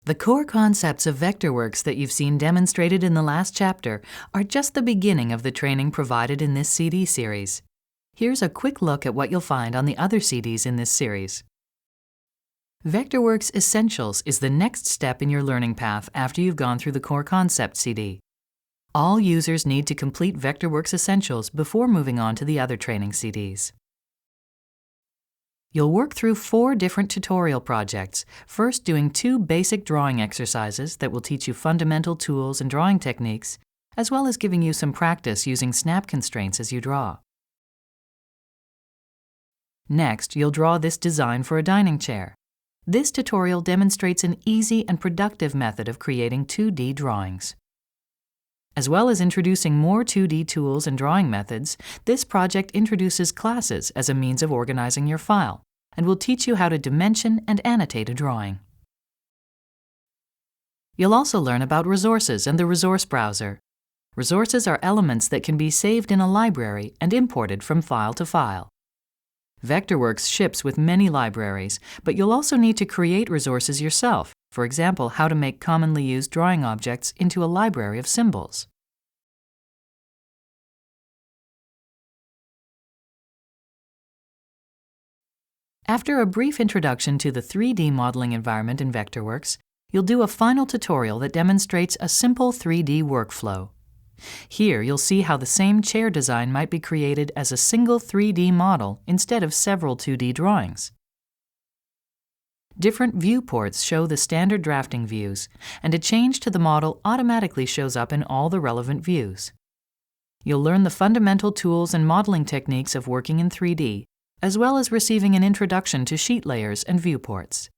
The core concepts of Vectorworks that you've seen demonstrated in the last chapter are just the beginning of the training provided in this CD series. Here's a quick look at what you'll find on the other CDs in this series. Vectorworks Essentials is the next step in your learning path after you've gone through the Core Concept CD. All users need to complete Vectorworks Essentials before moving on to the other training CDs. You'll work through 4 different tutorial projects, first doing 2 basic drawing exercises that will teach you fundamental tools and drawing techniques, as well as giving you some practice using snap constraints as you draw. Next, you'll draw this design for a dining chair. This tutorial demonstrates an easy and productive method of creating 2D drawings. As well as introducing more 2D tools and drawing methods, this project introduces classes as a means of organizing your file, and will teach you how to dimension and annotate a drawing. You'll also learn about resources and the resource browser. Resources are elements that can be saved in a library and imported from file to file. Vectorworks ships with many libraries, but you'll also need to create resources yourself, for example, how to make commonly used drawing objects into a library of symbols. After a brief introduction to the 3D modeling environment in Vectorworks, you'll do a final tutorial that demonstrates a simple 3D workflow. Here, you'll see how the same chair design might be created as a single 3D model instead of several 2D drawings. Different viewports show the standard drafting views, and a change to the model automatically shows up in all the relevant views. You'll learn the fundamental tools and modeling techniques of working in 3D, as well as receiving an introduction to sheet layers and viewports.